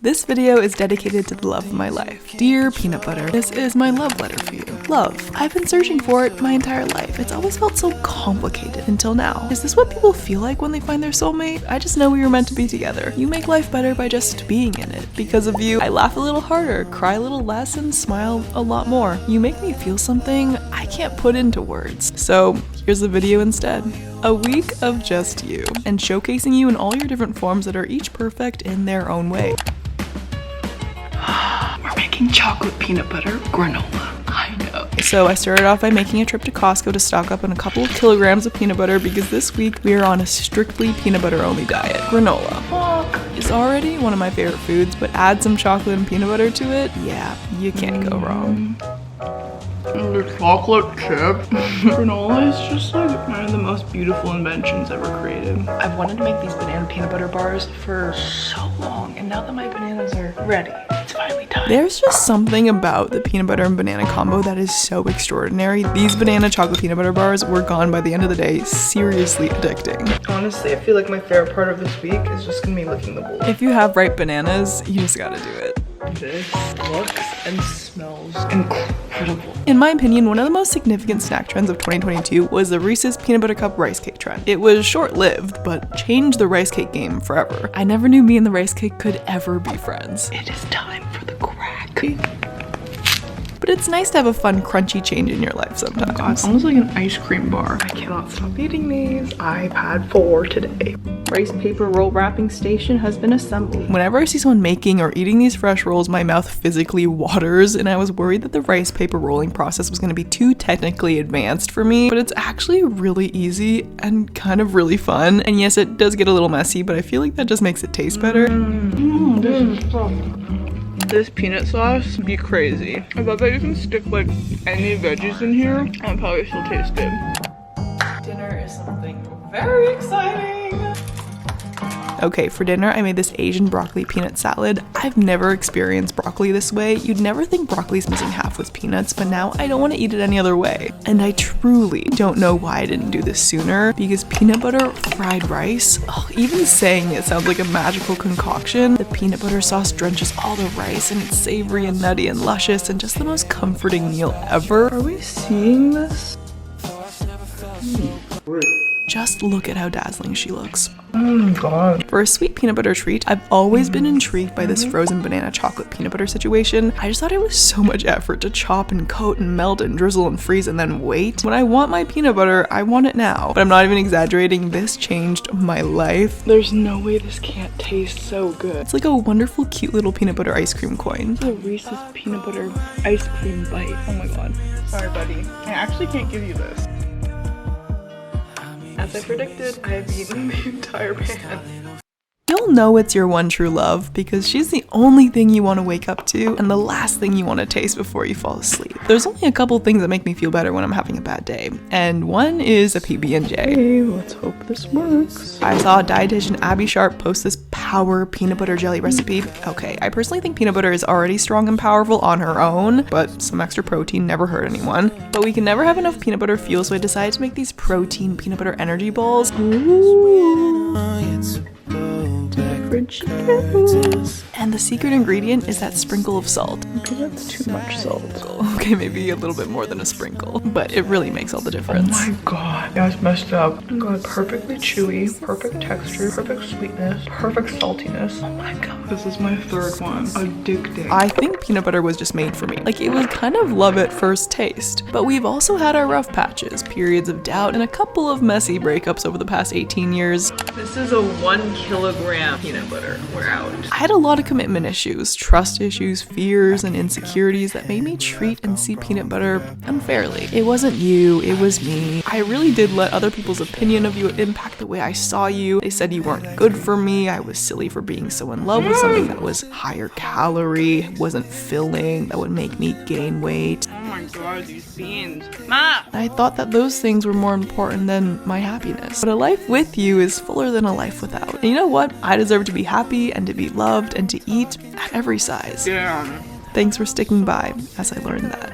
This video is dedicated to the love of my life. Dear peanut butter, this is my love letter for you. Love. I've been searching for it my entire life. It's always felt so complicated until now. Is this what people feel like when they find their soulmate? I just know we were meant to be together. You make life better by just being in it. Because of you, I laugh a little harder, cry a little less, and smile a lot more. You make me feel something I can't put into words. So here's the video instead. A week of just you, and showcasing you in all your different forms that are each perfect in their own way. We're making chocolate peanut butter granola. I know. So I started off by making a trip to Costco to stock up on a couple of kilograms of peanut butter because this week we are on a strictly peanut butter only diet. Granola is already one of my favorite foods, but add some chocolate and peanut butter to it, yeah, you can't go wrong. The chocolate chip. Granola is just like one of the most beautiful inventions ever created. I've wanted to make these banana peanut butter bars for so long, and now that my bananas are ready, it's finally time. There's just something about the peanut butter and banana combo that is so extraordinary. These banana chocolate peanut butter bars were gone by the end of the day, seriously addicting. Honestly, I feel like my favorite part of this week is just gonna be licking the bowl. If you have ripe bananas, you just gotta do it. This looks and smells incredible. In my opinion, one of the most significant snack trends of 2022 was the Reese's Peanut Butter Cup rice cake trend. It was short-lived, but changed the rice cake game forever. I never knew me and the rice cake could ever be friends. It is time for the crack. But it's nice to have a fun, crunchy change in your life sometimes. God, it's almost like an ice cream bar. I cannot stop eating these. I've had 4 today. Rice paper roll wrapping station has been assembled. Whenever I see someone making or eating these fresh rolls, my mouth physically waters, and I was worried that the rice paper rolling process was going to be too technically advanced for me, but it's actually really easy and kind of really fun. And yes, it does get a little messy, but I feel like that just makes it taste better. This is fun. This peanut sauce be crazy. I love that you can stick like any veggies in here and it probably still tastes good. Dinner is something very exciting. Okay, for dinner I made this Asian broccoli peanut salad. I've never experienced broccoli this way. You'd never think broccoli's missing half with peanuts, but now I don't want to eat it any other way. And I truly don't know why I didn't do this sooner, because peanut butter fried rice, even saying it sounds like a magical concoction. The peanut butter sauce drenches all the rice and it's savory and nutty and luscious and just the most comforting meal ever. Are we seeing this? Just look at how dazzling she looks. Oh my god. For a sweet peanut butter treat, I've always been intrigued by this frozen banana chocolate peanut butter situation. I just thought it was so much effort to chop and coat and melt and drizzle and freeze and then wait. When I want my peanut butter, I want it now. But I'm not even exaggerating, this changed my life. There's no way this can't taste so good. It's like a wonderful, cute little peanut butter ice cream coin. It's a Reese's peanut butter ice cream bite. Oh my god. Sorry, buddy. I actually can't give you this. As I predicted, I have eaten the entire pan. You'll know it's your one true love because she's the only thing you want to wake up to and the last thing you want to taste before you fall asleep. There's only a couple things that make me feel better when I'm having a bad day, and one is a PB&J. Hey, let's hope this works. I saw dietitian Abby Sharp post this power peanut butter jelly recipe. Okay, I personally think peanut butter is already strong and powerful on her own, but some extra protein never hurt anyone. But we can never have enough peanut butter fuel, so I decided to make these protein peanut butter energy balls. Ooh. And the secret ingredient is that sprinkle of salt. Okay, that's too much salt. Okay, maybe a little bit more than a sprinkle, but it really makes all the difference. Oh my god, that's messed up. Oh my god, perfectly chewy, perfect texture, perfect sweetness, perfect saltiness. Oh my god, this is my third one. Addicting. I think peanut butter was just made for me. Like, it was kind of love at first taste. But we've also had our rough patches, periods of doubt, and a couple of messy breakups over the past 18 years. This is a 1 kilogram peanut butter. We're out. I had a lot of commitment issues, trust issues, fears, and insecurities that made me treat and see peanut butter unfairly. It wasn't you, it was me. I really did let other people's opinion of you impact the way I saw you. They said you weren't good for me. I was silly for being so in love with something that was higher calorie, wasn't filling, that would make me gain weight. Oh my god, these beans. Ma! I thought that those things were more important than my happiness. But a life with you is fuller than a life without. And you know what? I deserve to be happy and to be loved and to eat at every size. Damn. Thanks for sticking by as I learned that.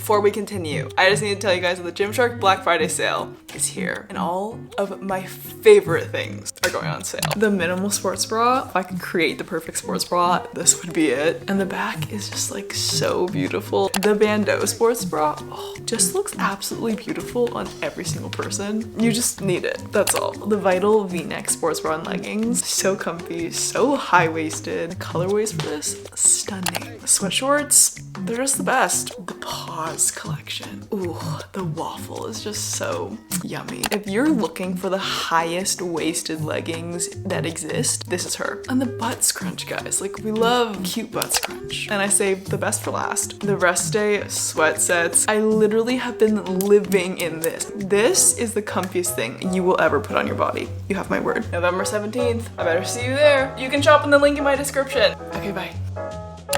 before we continue, I just need to tell you guys that the Gymshark Black Friday sale is here and all of my favorite things are going on sale. The minimal sports bra, if I could create the perfect sports bra, this would be it. And the back is just like so beautiful. The bandeau sports bra, just looks absolutely beautiful on every single person. You just need it, that's all. The Vital V-neck sports bra and leggings, so comfy, so high-waisted. The colorways for this, stunning. The sweat shorts, they're just the best. The Pause collection, ooh, the waffle is just so yummy. If you're looking for the highest waisted leggings that exist, this is her. And the butt scrunch, guys, like we love cute butt scrunch. And I saved the best for last. The rest day sweat sets. I literally have been living in this. This is the comfiest thing you will ever put on your body. You have my word. November 17th, I better see you there. You can shop in the link in my description. Okay, bye.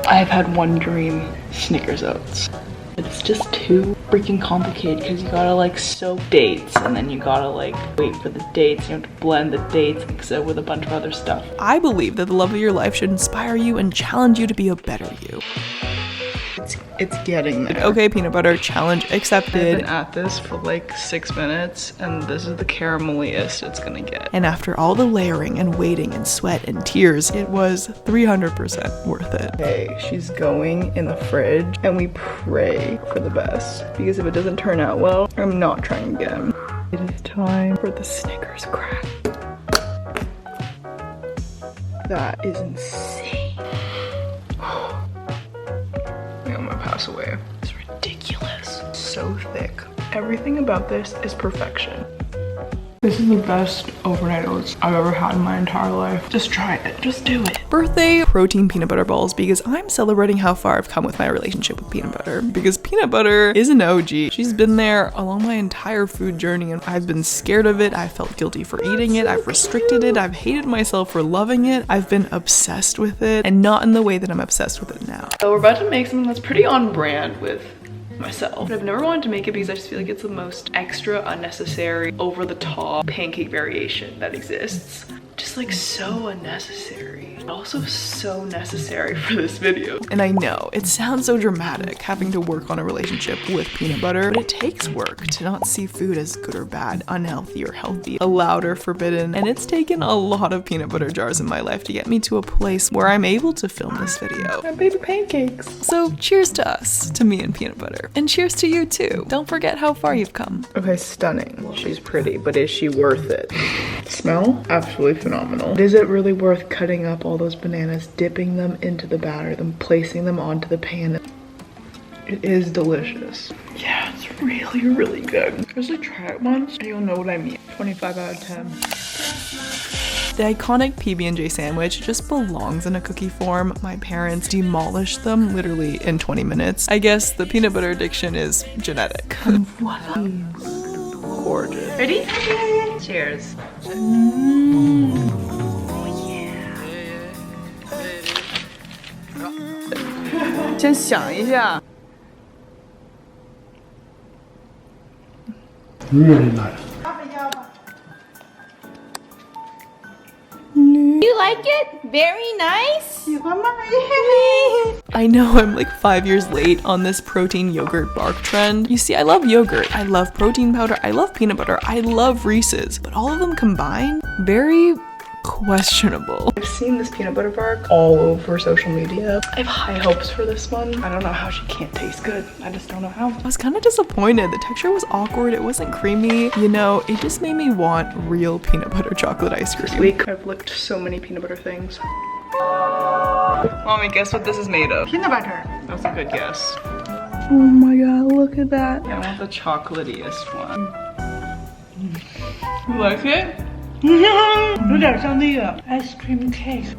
I've had one dream, Snickers oats. It's just too freaking complicated because you gotta like soak dates and then you gotta like wait for the dates. You have to blend the dates, mix it with a bunch of other stuff. I believe that the love of your life should inspire you and challenge you to be a better you. It's getting there. Okay, peanut butter, challenge accepted. I've been at this for like 6 minutes and this is the carameliest it's gonna get. And after all the layering and waiting and sweat and tears, it was 300% worth it. Okay, she's going in the fridge and we pray for the best because if it doesn't turn out well, I'm not trying again. It is time for the Snickers crack. That is insane. I'm gonna pass away. It's ridiculous. So thick. Everything about this is perfection. This is the best overnight oats I've ever had in my entire life. Just try it. Just do it. Birthday protein peanut butter balls because I'm celebrating how far I've come with my relationship with peanut butter. Because peanut butter is an OG. She's been there along my entire food journey and I've been scared of it. I felt guilty for eating it. I've restricted it. I've hated myself for loving it. I've been obsessed with it and not in the way that I'm obsessed with it now. So we're about to make something that's pretty on brand with myself. I've never wanted to make it because I just feel like it's the most extra, unnecessary, over-the-top pancake variation that exists. Just like so unnecessary. Also so necessary for this video. And I know, it sounds so dramatic having to work on a relationship with peanut butter, but it takes work to not see food as good or bad, unhealthy or healthy, allowed or forbidden. And it's taken a lot of peanut butter jars in my life to get me to a place where I'm able to film this video. My baby pancakes. So cheers to us, to me and peanut butter. And cheers to you too. Don't forget how far you've come. Okay, stunning. She's pretty, but is she worth it? Smell? Absolutely phenomenal. Is it really worth cutting up all those bananas, dipping them into the batter, then placing them onto the pan? It is delicious. Yeah, it's really, really good. Just like try it once and you'll know what I mean. 25 out of 10. The iconic PB&J sandwich just belongs in a cookie form. My parents demolished them literally in 20 minutes. I guess the peanut butter addiction is genetic. Voila. Gorgeous. Ready? Cheers. 先想一下。 Really nice. You like it? Very nice. I know I'm like 5 years late on this protein yogurt bark trend. You see, I love yogurt, I love protein powder, I love peanut butter, I love Reese's, but all of them combined, very questionable. I've seen this peanut butter bark all over social media. I have high hopes for this one. I don't know how she can't taste good. I just don't know how. I was kind of disappointed. The texture was awkward, it wasn't creamy. You know, it just made me want real peanut butter chocolate ice cream. This week, I've licked so many peanut butter things. Mommy, guess what this is made of? Peanut butter. That's a good guess. Oh my god, look at that. I want the chocolatiest one. You like it? 有点像那个 ice cream cake.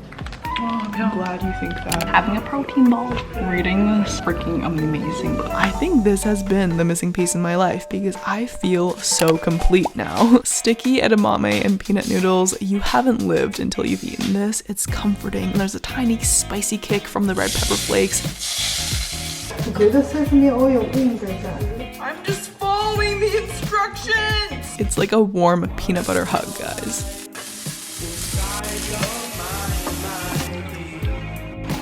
Oh, I'm glad you think that. Having a protein ball. Reading this freaking amazing book. I think this has been the missing piece in my life because I feel so complete now. Sticky edamame and peanut noodles. You haven't lived until you've eaten this. It's comforting. And there's a tiny spicy kick from the red pepper flakes. I'm just following the instructions. It's like a warm peanut butter hug, guys.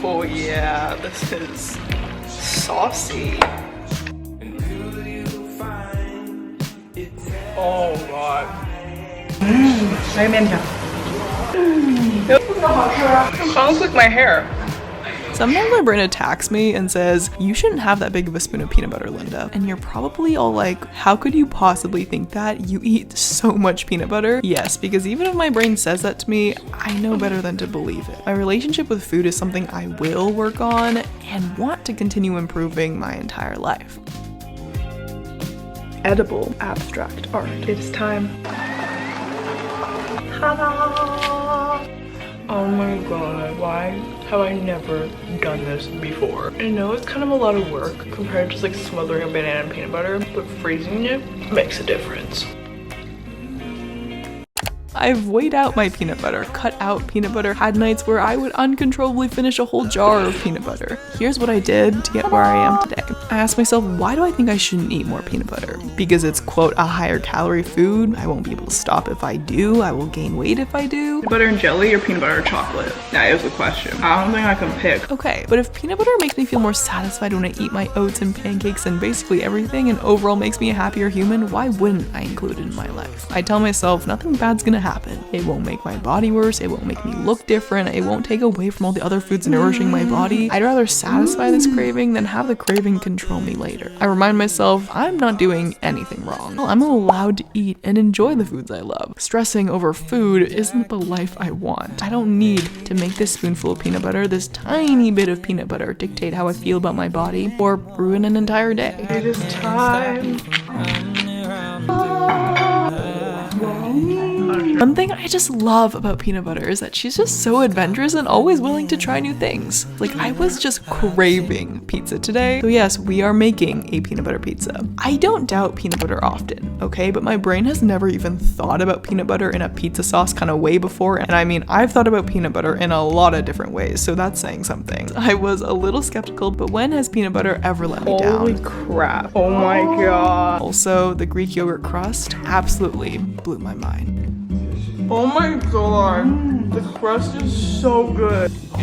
Oh yeah, this is saucy. Oh god. It sounds like my hair. Sometimes my brain attacks me and says, you shouldn't have that big of a spoon of peanut butter, Linda. And you're probably all like, how could you possibly think that? You eat so much peanut butter. Yes, because even if my brain says that to me, I know better than to believe it. My relationship with food is something I will work on and want to continue improving my entire life. Edible abstract art. It is time. Ta-da! Oh my god, why have I never done this before? I know it's kind of a lot of work compared to just like smothering a banana in peanut butter, but freezing it makes a difference. I've weighed out my peanut butter, cut out peanut butter, had nights where I would uncontrollably finish a whole jar of peanut butter. Here's what I did to get where I am today. I asked myself, why do I think I shouldn't eat more peanut butter? Because it's, quote, a higher calorie food. I won't be able to stop if I do. I will gain weight if I do. Peanut butter and jelly or peanut butter and chocolate? That is the question. I don't think I can pick. Okay, but if peanut butter makes me feel more satisfied when I eat my oats and pancakes and basically everything and overall makes me a happier human, why wouldn't I include it in my life? I tell myself nothing bad's gonna happen. It won't make my body worse, it won't make me look different, it won't take away from all the other foods nourishing my body. I'd rather satisfy this craving than have the craving control me later. I remind myself I'm not doing anything wrong. I'm allowed to eat and enjoy the foods I love. Stressing over food isn't the life I want. I don't need to make this spoonful of peanut butter, this tiny bit of peanut butter, dictate how I feel about my body or ruin an entire day. It is time. One thing I just love about peanut butter is that she's just so adventurous and always willing to try new things. Like, I was just craving pizza today. So yes, we are making a peanut butter pizza. I don't doubt peanut butter often, okay? But my brain has never even thought about peanut butter in a pizza sauce kind of way before. And I mean, I've thought about peanut butter in a lot of different ways, so that's saying something. I was a little skeptical, but when has peanut butter ever let me down? Holy crap. Oh my god. Also, the Greek yogurt crust absolutely blew my mind. Oh my god, the crust is so good. This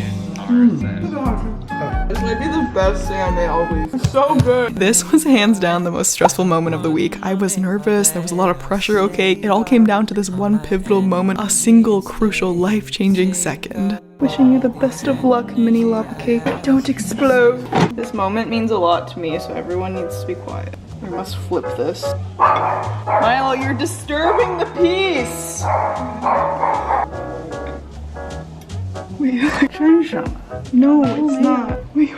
might be the best thing I made all week. It's so good. This was hands down the most stressful moment of the week. I was nervous, there was a lot of pressure, okay? It all came down to this one pivotal moment, a single crucial life-changing second. Wishing you the best of luck, mini lava cake. Don't explode. This moment means a lot to me, so everyone needs to be quiet. I must flip this. Milo, you're disturbing the peace! Wait, no, it's not. Wait.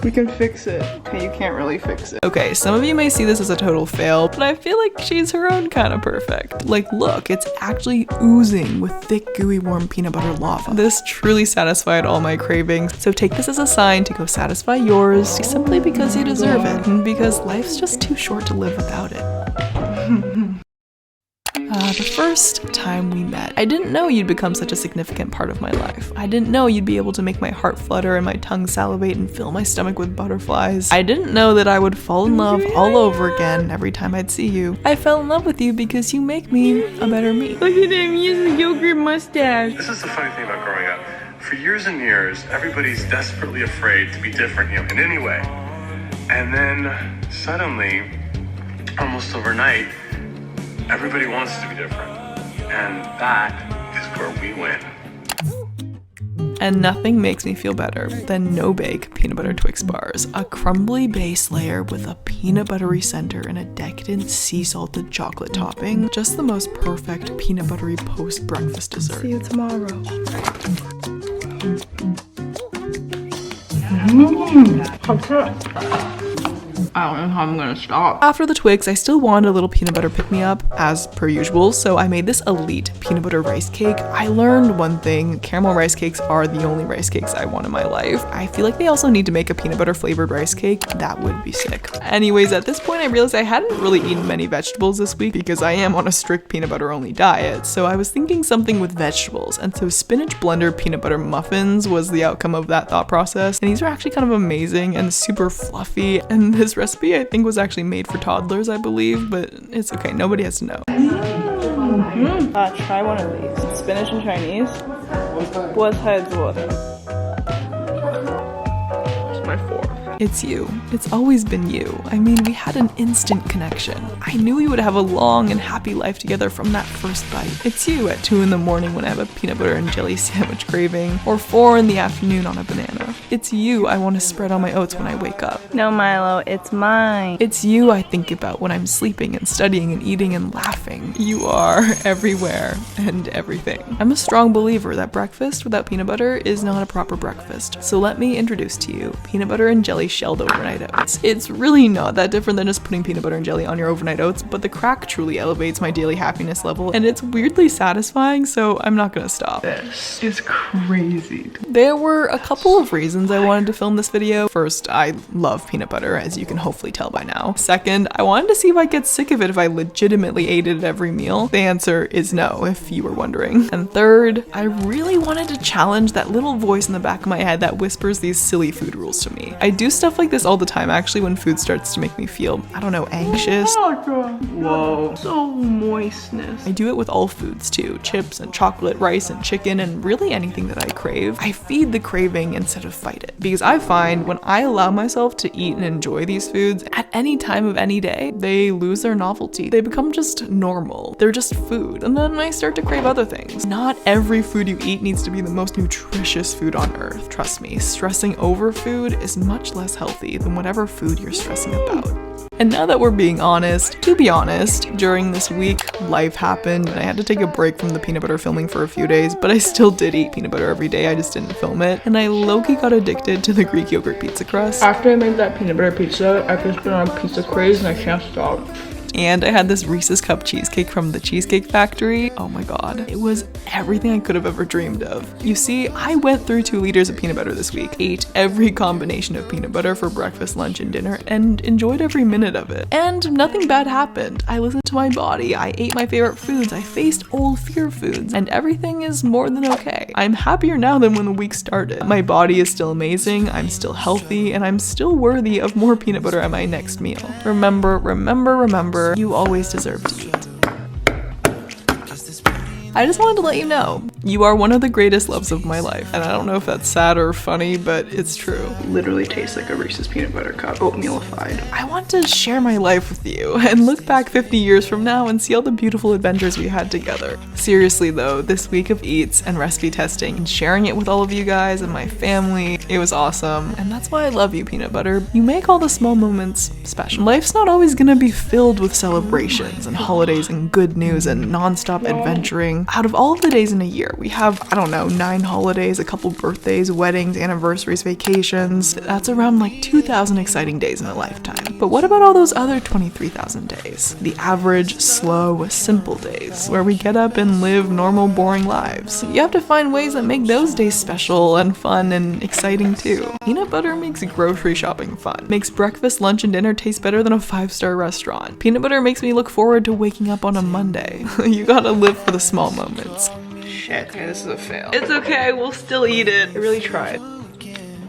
We can fix it. Okay, you can't really fix it. Okay, some of you may see this as a total fail, but I feel like she's her own kind of perfect. Like, look, it's actually oozing with thick, gooey, warm peanut butter lava. This truly satisfied all my cravings, so take this as a sign to go satisfy yours simply because you deserve it, and because life's just too short to live without it. The first time we met, I didn't know you'd become such a significant part of my life. I didn't know you'd be able to make my heart flutter and my tongue salivate and fill my stomach with butterflies. I didn't know that I would fall in love all over again every time I'd see you. I fell in love with you because you make me a better me. Look at him, he has a yogurt mustache. This is the funny thing about growing up. For years and years, everybody's desperately afraid to be different, in any way. And then suddenly, almost overnight, everybody wants to be different. And that is where we win. And nothing makes me feel better than no-bake peanut butter Twix bars. A crumbly base layer with a peanut buttery center and a decadent sea-salted chocolate topping. Just the most perfect peanut buttery post-breakfast dessert. See you tomorrow. I don't know how I'm gonna stop. After the Twix, I still wanted a little peanut butter pick-me-up, as per usual, so I made this elite peanut butter rice cake. I learned one thing: caramel rice cakes are the only rice cakes I want in my life. I feel like they also need to make a peanut butter flavored rice cake. That would be sick. Anyways, at this point I realized I hadn't really eaten many vegetables this week because I am on a strict peanut butter only diet, so I was thinking something with vegetables, and so spinach blender peanut butter muffins was the outcome of that thought process. And these are actually kind of amazing and super fluffy, and this recipe I think was actually made for toddlers, I believe, but it's okay, nobody has to know. Try one of these. Spinach in Chinese. 菠菜做的. It's my fourth. It's you. It's always been you. I mean, we had an instant connection. I knew we would have a long and happy life together from that first bite. It's you at 2 in the morning when I have a peanut butter and jelly sandwich craving, or 4 in the afternoon on a banana. It's you I want to spread on my oats when I wake up. No, Milo, it's mine. It's you I think about when I'm sleeping and studying and eating and laughing. You are everywhere and everything. I'm a strong believer that breakfast without peanut butter is not a proper breakfast. So let me introduce to you peanut butter and jelly shelled overnight oats. It's really not that different than just putting peanut butter and jelly on your overnight oats, but the crack truly elevates my daily happiness level, and it's weirdly satisfying, so I'm not gonna stop. This is crazy. There were a couple of reasons I wanted to film this video. First, I love peanut butter, as you can hopefully tell by now. Second, I wanted to see if I'd get sick of it if I legitimately ate it at every meal. The answer is no, if you were wondering. And third, I really wanted to challenge that little voice in the back of my head that whispers these silly food rules to me. I do stuff like this all the time, actually, when food starts to make me feel, I don't know, anxious. Whoa, so moistness. I do it with all foods too. Chips and chocolate, rice and chicken, and really anything that I crave. I feed the craving instead of fight it. Because I find when I allow myself to eat and enjoy these foods at any time of any day, they lose their novelty. They become just normal. They're just food. And then I start to crave other things. Not every food you eat needs to be the most nutritious food on earth. Trust me, stressing over food is much less healthy than whatever food you're stressing about. And now that we're being honest, to be honest, during this week, life happened and I had to take a break from the peanut butter filming for a few days, but I still did eat peanut butter every day, I just didn't film it. And I low-key got addicted to the Greek yogurt pizza crust. After I made that peanut butter pizza, I've just been on a pizza craze and I can't stop. And I had this Reese's Cup cheesecake from the Cheesecake Factory. Oh my god, it was everything I could have ever dreamed of. You see, I went through 2 liters of peanut butter this week, ate every combination of peanut butter for breakfast, lunch, and dinner, and enjoyed every minute of it. And nothing bad happened. I listened to my body, I ate my favorite foods, I faced old fear foods, and everything is more than okay. I'm happier now than when the week started. My body is still amazing, I'm still healthy, and I'm still worthy of more peanut butter at my next meal. Remember, you always deserve to eat. I just wanted to let you know, you are one of the greatest loves of my life. And I don't know if that's sad or funny, but it's true. Literally tastes like a Reese's peanut butter cup, oatmealified. I want to share my life with you and look back 50 years from now and see all the beautiful adventures we had together. Seriously though, this week of eats and recipe testing and sharing it with all of you guys and my family, it was awesome. And that's why I love you, peanut butter. You make all the small moments special. Life's not always gonna be filled with celebrations and holidays and good news and non-stop adventuring. Out of all of the days in a year, we have, I don't know, 9 holidays, a couple birthdays, weddings, anniversaries, vacations. That's around like 2,000 exciting days in a lifetime. But what about all those other 23,000 days? The average, slow, simple days, where we get up and live normal, boring lives. You have to find ways that make those days special and fun and exciting too. Peanut butter makes grocery shopping fun. Makes breakfast, lunch, and dinner taste better than a 5-star restaurant. Peanut butter makes me look forward to waking up on a Monday. You gotta live for the small moments. Shit, okay, this is a fail. It's okay, we'll still eat it. I really tried.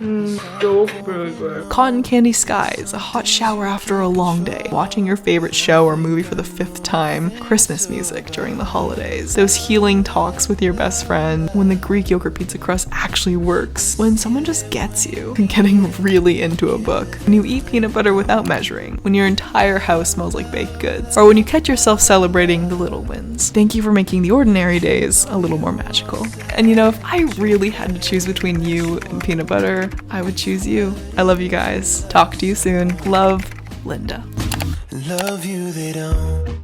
So really good. Cotton candy skies, a hot shower after a long day, watching your favorite show or movie for the 5th time, Christmas music during the holidays, those healing talks with your best friend, when the Greek yogurt pizza crust actually works, when someone just gets you, and getting really into a book, when you eat peanut butter without measuring, when your entire house smells like baked goods, or when you catch yourself celebrating the little wins. Thank you for making the ordinary days a little more magical. And you know, if I really had to choose between you and peanut butter, I would choose you. I love you guys. Talk to you soon. Love, Linda. Love you, they don't